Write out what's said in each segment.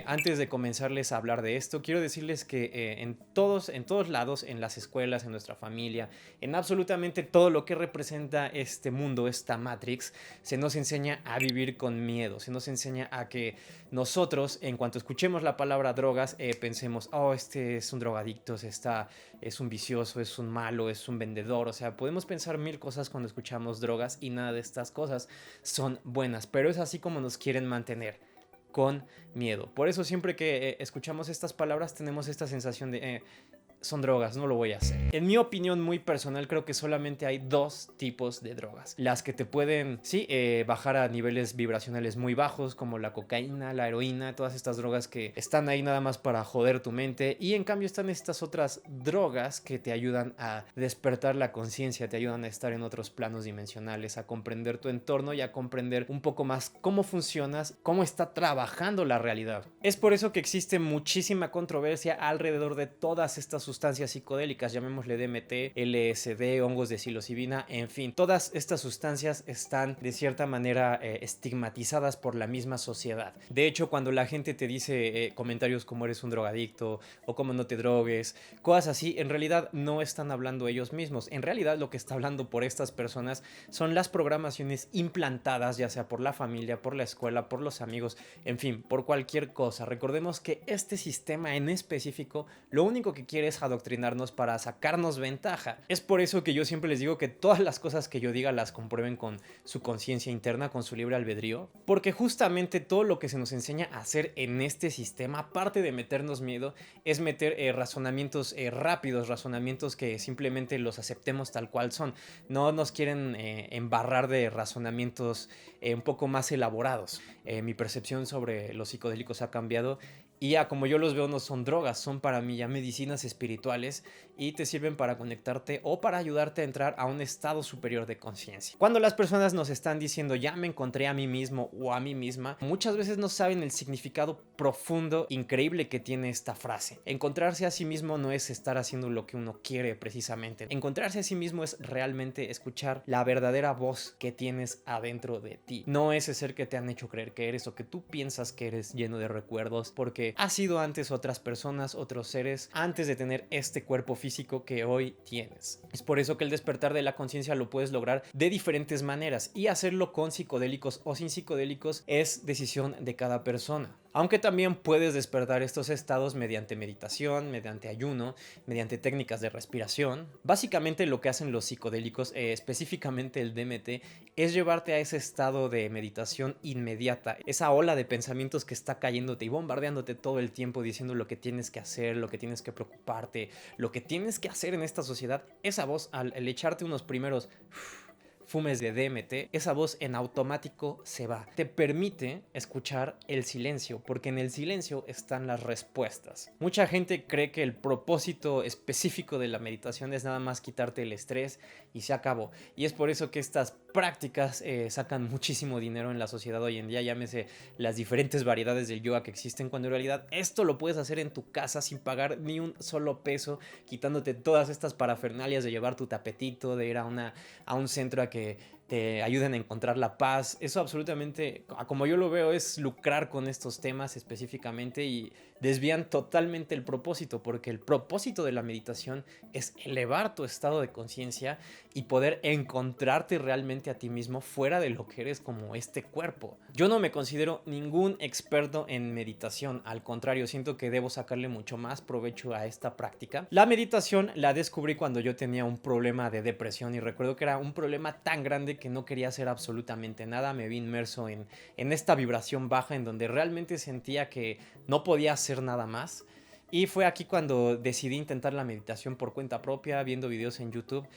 Antes de comenzarles a hablar de esto, quiero decirles que en todos lados, en las escuelas, en nuestra familia, en absolutamente todo lo que representa este mundo, esta Matrix, se nos enseña a vivir con miedo, se nos enseña a que nosotros, en cuanto escuchemos la palabra drogas, pensemos, oh, este es un drogadicto, es un vicioso, es un malo, es un vendedor. O sea, podemos pensar mil cosas cuando escuchamos drogas y nada de estas cosas son buenas, pero es así como nos quieren mantener, con miedo. Por eso siempre que escuchamos estas palabras tenemos esta sensación de son drogas, no lo voy a hacer. En mi opinión muy personal, creo que solamente hay dos tipos de drogas. Las que te pueden, sí, bajar a niveles vibracionales muy bajos, como la cocaína, la heroína, todas estas drogas que están ahí nada más para joder tu mente. Y en cambio están estas otras drogas que te ayudan a despertar la conciencia, te ayudan a estar en otros planos dimensionales, a comprender tu entorno y a comprender un poco más cómo funcionas, cómo está trabajando la realidad. Es por eso que existe muchísima controversia alrededor de todas estas sustancias psicodélicas, llamémosle DMT, LSD, hongos de psilocibina, en fin, todas estas sustancias están de cierta manera estigmatizadas por la misma sociedad. De hecho, cuando la gente te dice comentarios como eres un drogadicto o como no te drogues, cosas así, en realidad no están hablando ellos mismos. En realidad lo que está hablando por estas personas son las programaciones implantadas, ya sea por la familia, por la escuela, por los amigos, en fin, por cualquier cosa. Recordemos que este sistema en específico lo único que quiere es adoctrinarnos para sacarnos ventaja. Es por eso que yo siempre les digo que todas las cosas que yo diga las comprueben con su conciencia interna, con su libre albedrío, porque justamente todo lo que se nos enseña a hacer en este sistema, aparte de meternos miedo, es meter razonamientos rápidos, razonamientos que simplemente los aceptemos tal cual son. No nos quieren embarrar de razonamientos un poco más elaborados. Mi percepción sobre los psicodélicos ha cambiado y ya como yo los veo no son drogas, son para mí ya medicinas espirituales y te sirven para conectarte o para ayudarte a entrar a un estado superior de conciencia. Cuando las personas nos están diciendo ya me encontré a mí mismo o a mí misma, muchas veces no saben el significado profundo, increíble que tiene esta frase. Encontrarse a sí mismo no es estar haciendo lo que uno quiere precisamente. Encontrarse a sí mismo es realmente escuchar la verdadera voz que tienes adentro de ti. No ese ser que te han hecho creer que eres o que tú piensas que eres lleno de recuerdos, porque has sido antes otras personas, otros seres, antes de tener este cuerpo físico que hoy tienes. Es por eso que el despertar de la conciencia lo puedes lograr de diferentes maneras y hacerlo con psicodélicos o sin psicodélicos es decisión de cada persona. Aunque también puedes despertar estos estados mediante meditación, mediante ayuno, mediante técnicas de respiración. Básicamente lo que hacen los psicodélicos, específicamente el DMT, es llevarte a ese estado de meditación inmediata, esa ola de pensamientos que está cayéndote y bombardeándote todo el tiempo diciendo lo que tienes que hacer, lo que tienes que preocuparte, lo que tienes que hacer en esta sociedad. Esa voz, al echarte unos primeros fumes de DMT, esa voz en automático se va. Te permite escuchar el silencio, porque en el silencio están las respuestas. Mucha gente cree que el propósito específico de la meditación es nada más quitarte el estrés y se acabó. Y es por eso que estas prácticas sacan muchísimo dinero en la sociedad hoy en día, llámese las diferentes variedades del yoga que existen, cuando en realidad esto lo puedes hacer en tu casa sin pagar ni un solo peso, quitándote todas estas parafernalias de llevar tu tapetito, de ir a un centro a que te ayuden a encontrar la paz. Eso absolutamente, como yo lo veo, es lucrar con estos temas específicamente y desvían totalmente el propósito, porque el propósito de la meditación es elevar tu estado de conciencia y poder encontrarte realmente a ti mismo fuera de lo que eres como este cuerpo. Yo no me considero ningún experto en meditación, al contrario, siento que debo sacarle mucho más provecho a esta práctica. La meditación la descubrí cuando yo tenía un problema de depresión y recuerdo que era un problema tan grande que no quería hacer absolutamente nada. Me vi inmerso en esta vibración baja en donde realmente sentía que no podía hacer nada más. Y fue aquí cuando decidí intentar la meditación por cuenta propia, viendo videos en YouTube.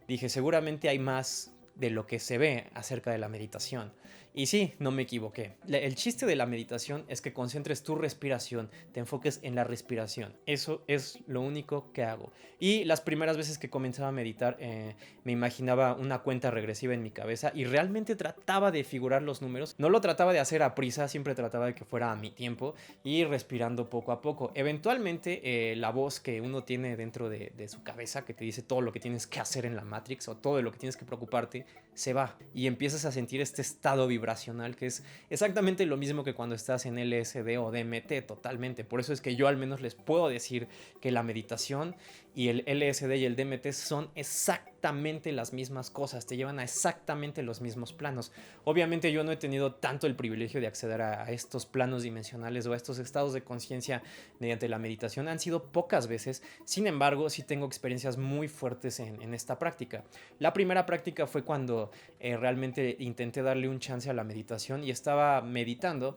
Dije, seguramente hay más de lo que se ve acerca de la meditación. Y sí, no me equivoqué. El chiste de la meditación es que concentres tu respiración, te enfoques en la respiración. Eso es lo único que hago. Y las primeras veces que comenzaba a meditar, me imaginaba una cuenta regresiva en mi cabeza y realmente trataba de figurar los números. No lo trataba de hacer a prisa, siempre trataba de que fuera a mi tiempo y respirando poco a poco. Eventualmente, la voz que uno tiene dentro de su cabeza, que te dice todo lo que tienes que hacer en la Matrix o todo de lo que tienes que preocuparte, se va y empiezas a sentir este estado vibratorio vibracional, que es exactamente lo mismo que cuando estás en LSD o DMT, totalmente. Por eso es que yo al menos les puedo decir que la meditación y el LSD y el DMT son exactamente las mismas cosas, te llevan a exactamente los mismos planos. Obviamente yo no he tenido tanto el privilegio de acceder a estos planos dimensionales o a estos estados de conciencia mediante la meditación, han sido pocas veces. Sin embargo, sí tengo experiencias muy fuertes en esta práctica. La primera práctica fue cuando realmente intenté darle un chance a la meditación y estaba meditando.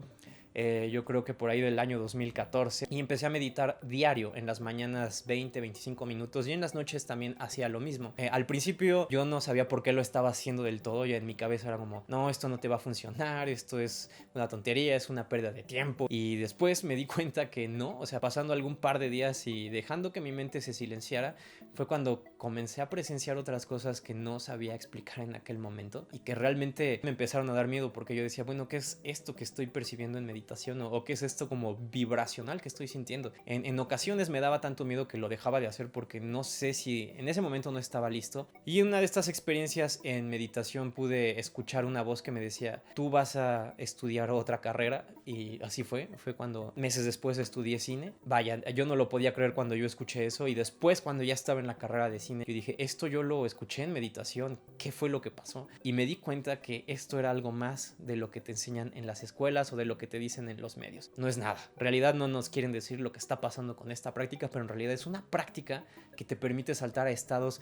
Yo creo que por ahí del año 2014, y empecé a meditar diario en las mañanas 20-25 minutos y en las noches también hacía lo mismo. Al principio yo no sabía por qué lo estaba haciendo del todo, y en mi cabeza era como, no, esto no te va a funcionar, esto es una tontería, es una pérdida de tiempo. Y después me di cuenta que no, o sea, pasando algún par de días y dejando que mi mente se silenciara, fue cuando comencé a presenciar otras cosas que no sabía explicar en aquel momento y que realmente me empezaron a dar miedo, porque yo decía, bueno, ¿qué es esto que estoy percibiendo en meditación? ¿O qué es esto como vibracional que estoy sintiendo? En ocasiones me daba tanto miedo que lo dejaba de hacer porque no sé si en ese momento no estaba listo. Y en una de estas experiencias en meditación pude escuchar una voz que me decía, tú vas a estudiar otra carrera. Y así fue cuando meses después estudié cine. Vaya, yo no lo podía creer cuando yo escuché eso, y después cuando ya estaba en la carrera de cine yo dije, esto yo lo escuché en meditación, ¿qué fue lo que pasó? Y me di cuenta que esto era algo más de lo que te enseñan en las escuelas o de lo que te dicen en los medios. No es nada. En realidad no nos quieren decir lo que está pasando con esta práctica, pero en realidad es una práctica que te permite saltar a estados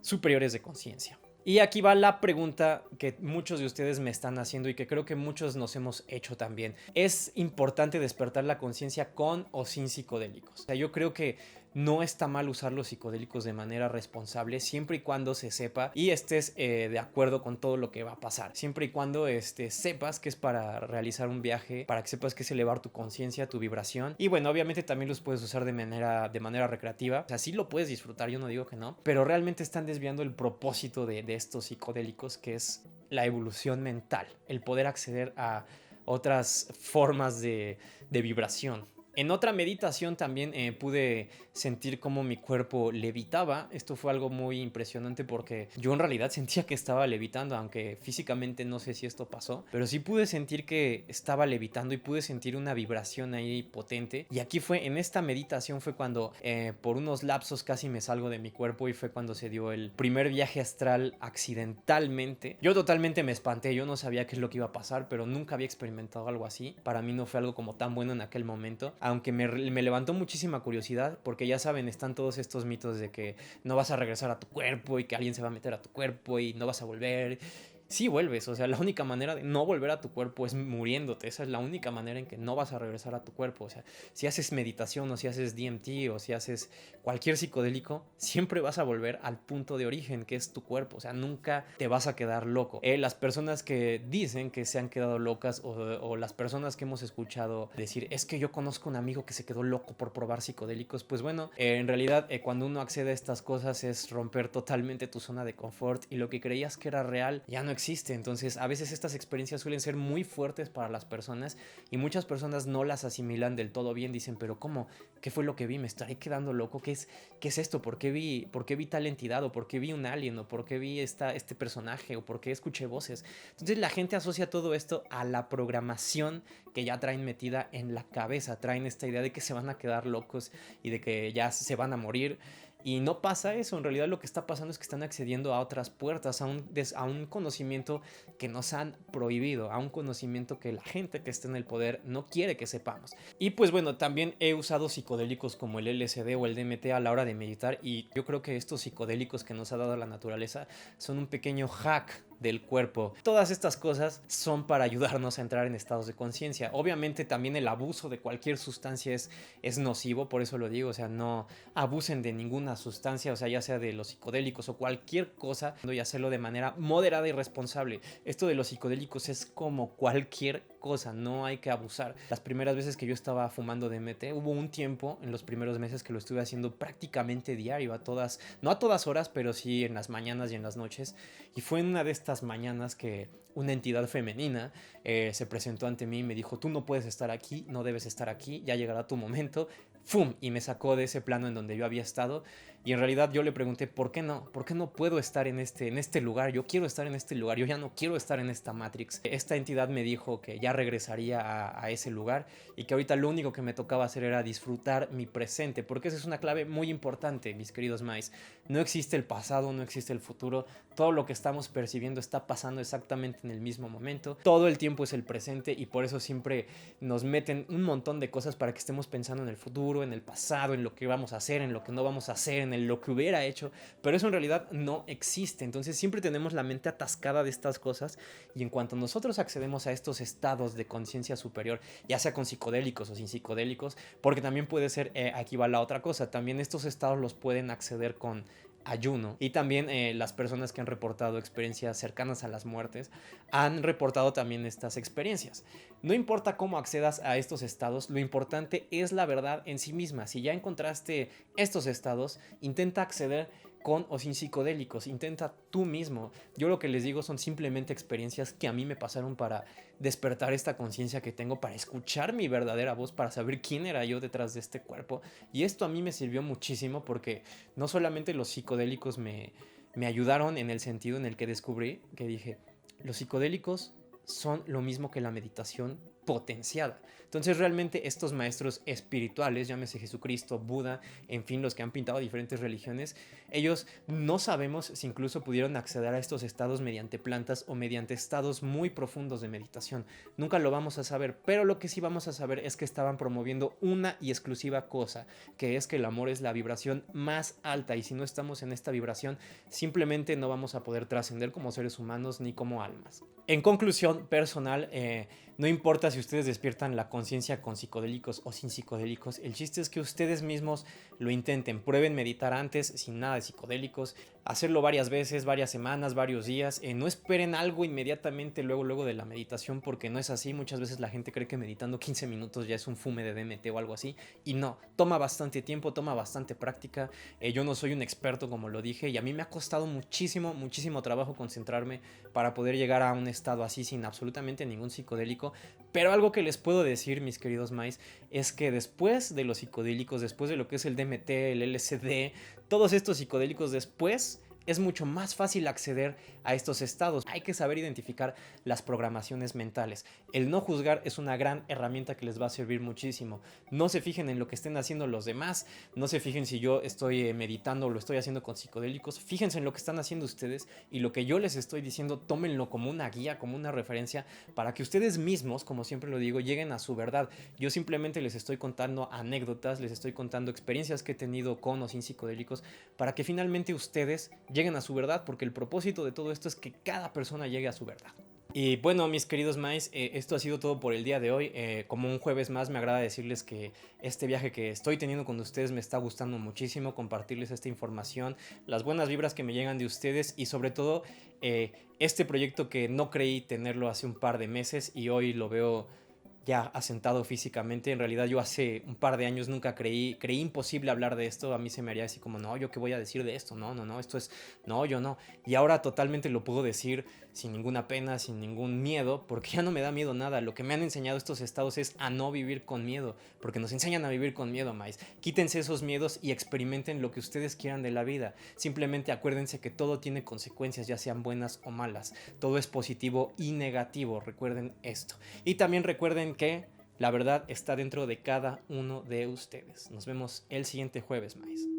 superiores de conciencia. Y aquí va la pregunta que muchos de ustedes me están haciendo y que creo que muchos nos hemos hecho también. ¿Es importante despertar la conciencia con o sin psicodélicos? O sea, yo creo que no está mal usar los psicodélicos de manera responsable, siempre y cuando se sepa y estés de acuerdo con todo lo que va a pasar. Siempre y cuando sepas que es para realizar un viaje, para que sepas que es elevar tu conciencia, tu vibración. Y bueno, obviamente también los puedes usar de manera recreativa. O sea, sí lo puedes disfrutar, yo no digo que no, pero realmente están desviando el propósito de estos psicodélicos, que es la evolución mental, el poder acceder a otras formas de vibración. En otra meditación también pude sentir cómo mi cuerpo levitaba. Esto fue algo muy impresionante porque yo en realidad sentía que estaba levitando, aunque físicamente no sé si esto pasó, pero sí pude sentir que estaba levitando y pude sentir una vibración ahí potente. Y aquí fue, en esta meditación fue cuando por unos lapsos casi me salgo de mi cuerpo, y fue cuando se dio el primer viaje astral accidentalmente. Yo totalmente me espanté, yo no sabía qué es lo que iba a pasar, pero nunca había experimentado algo así. Para mí no fue algo como tan bueno en aquel momento, aunque me levantó muchísima curiosidad, porque ya saben, están todos estos mitos de que no vas a regresar a tu cuerpo y que alguien se va a meter a tu cuerpo y no vas a volver. Sí vuelves, o sea, la única manera de no volver a tu cuerpo es muriéndote. Esa es la única manera en que no vas a regresar a tu cuerpo. O sea, si haces meditación o si haces DMT o si haces cualquier psicodélico, siempre vas a volver al punto de origen, que es tu cuerpo. O sea, nunca te vas a quedar loco. Las personas que dicen que se han quedado locas, o las personas que hemos escuchado decir, es que yo conozco un amigo que se quedó loco por probar psicodélicos, pues bueno, en realidad cuando uno accede a estas cosas es romper totalmente tu zona de confort, y lo que creías que era real ya no existe. Entonces a veces estas experiencias suelen ser muy fuertes para las personas, y muchas personas no las asimilan del todo bien. Dicen, pero ¿cómo? ¿Qué fue lo que vi? ¿Me estaré quedando loco? ¿Qué es esto? ¿Por qué vi tal entidad? ¿O por qué vi un alien? ¿O por qué vi este personaje? ¿O por qué escuché voces? Entonces la gente asocia todo esto a la programación que ya traen metida en la cabeza. Traen esta idea de que se van a quedar locos y de que ya se van a morir. Y no pasa eso. En realidad lo que está pasando es que están accediendo a otras puertas, a un conocimiento que nos han prohibido, a un conocimiento que la gente que está en el poder no quiere que sepamos. Y pues bueno, también he usado psicodélicos como el LSD o el DMT a la hora de meditar, y yo creo que estos psicodélicos que nos ha dado la naturaleza son un pequeño hack del cuerpo. Todas estas cosas son para ayudarnos a entrar en estados de conciencia. Obviamente también el abuso de cualquier sustancia es nocivo, por eso lo digo. O sea, no abusen de ninguna sustancia, o sea, ya sea de los psicodélicos o cualquier cosa, y hacerlo de manera moderada y responsable. Esto de los psicodélicos es como cualquier cosa, no hay que abusar. Las primeras veces que yo estaba fumando DMT, hubo un tiempo en los primeros meses que lo estuve haciendo prácticamente diario, no a todas horas, pero sí en las mañanas y en las noches. Y fue en una de estas mañanas que una entidad femenina se presentó ante mí y me dijo, tú no puedes estar aquí, no debes estar aquí, ya llegará tu momento. ¡Fum! Y me sacó de ese plano en donde yo había estado. Y en realidad yo le pregunté, ¿por qué no? ¿Por qué no puedo estar en este lugar? Yo quiero estar en este lugar, yo ya no quiero estar en esta Matrix. Esta entidad me dijo que ya regresaría a ese lugar y que ahorita lo único que me tocaba hacer era disfrutar mi presente, porque esa es una clave muy importante, mis queridos Mice. No existe el pasado, no existe el futuro, todo lo que estamos percibiendo está pasando exactamente en el mismo momento, todo el tiempo es el presente y por eso siempre nos meten un montón de cosas para que estemos pensando en el futuro, en el pasado, en lo que vamos a hacer, en lo que no vamos a hacer, en lo que hubiera hecho, pero eso en realidad no existe. Entonces siempre tenemos la mente atascada de estas cosas y en cuanto nosotros accedemos a estos estados de conciencia superior, ya sea con psicodélicos o sin psicodélicos, porque también puede ser, aquí va la otra cosa, también estos estados los pueden acceder con ayuno. Y también las personas que han reportado experiencias cercanas a las muertes han reportado también estas experiencias. No importa cómo accedas a estos estados, lo importante es la verdad en sí misma. Si ya encontraste estos estados, intenta acceder con o sin psicodélicos, intenta tú mismo. Yo lo que les digo son simplemente experiencias que a mí me pasaron para despertar esta conciencia que tengo, para escuchar mi verdadera voz, para saber quién era yo detrás de este cuerpo. Y esto a mí me sirvió muchísimo porque no solamente los psicodélicos me ayudaron en el sentido en el que descubrí que dije, los psicodélicos son lo mismo que la meditación potenciada. Entonces realmente estos maestros espirituales, llámese Jesucristo, Buda, en fin, los que han pintado diferentes religiones, ellos no sabemos si incluso pudieron acceder a estos estados mediante plantas o mediante estados muy profundos de meditación. Nunca lo vamos a saber, pero lo que sí vamos a saber es que estaban promoviendo una y exclusiva cosa, que es que el amor es la vibración más alta y si no estamos en esta vibración, simplemente no vamos a poder trascender como seres humanos ni como almas. En conclusión personal, no importa si ustedes despiertan la conciencia con psicodélicos o sin psicodélicos, el chiste es que ustedes mismos lo intenten, prueben meditar antes sin nada de psicodélicos, hacerlo varias veces, varias semanas, varios días, no esperen algo inmediatamente luego de la meditación porque no es así. Muchas veces la gente cree que meditando 15 minutos ya es un fume de DMT o algo así y no, toma bastante tiempo, toma bastante práctica. Yo no soy un experto como lo dije y a mí me ha costado muchísimo trabajo concentrarme para poder llegar a un estado así sin absolutamente ningún psicodélico, pero algo que les puedo decir, mis queridos Mice, es que después de los psicodélicos, después de lo que es el DMT, el LSD, todos estos psicodélicos después, es mucho más fácil acceder a estos estados. Hay que saber identificar las programaciones mentales. El no juzgar es una gran herramienta que les va a servir muchísimo. No se fijen en lo que estén haciendo los demás, no se fijen si yo estoy meditando o lo estoy haciendo con psicodélicos, fíjense en lo que están haciendo ustedes y lo que yo les estoy diciendo, tómenlo como una guía, como una referencia para que ustedes mismos, como siempre lo digo, lleguen a su verdad. Yo simplemente les estoy contando anécdotas, les estoy contando experiencias que he tenido con o sin psicodélicos para que finalmente ustedes lleguen a su verdad, porque el propósito de todo esto es que cada persona llegue a su verdad. Y bueno, mis queridos Mice, esto ha sido todo por el día de hoy. Como un jueves más, me agrada decirles que este viaje que estoy teniendo con ustedes me está gustando muchísimo, compartirles esta información, las buenas vibras que me llegan de ustedes y sobre todo este proyecto que no creí tenerlo hace un par de meses y hoy lo veo ya asentado físicamente. En realidad yo hace un par de años nunca creí imposible hablar de esto. A mí se me haría así como, no, ¿yo qué voy a decir de esto? No, esto es, no, yo no. Y ahora totalmente lo puedo decir sin ninguna pena, sin ningún miedo, porque ya no me da miedo nada. Lo que me han enseñado estos estados es a no vivir con miedo, porque nos enseñan a vivir con miedo, Mice. Quítense esos miedos y experimenten lo que ustedes quieran de la vida. Simplemente acuérdense que todo tiene consecuencias, ya sean buenas o malas. Todo es positivo y negativo, recuerden esto. Y también recuerden que la verdad está dentro de cada uno de ustedes. Nos vemos el siguiente jueves, Mice.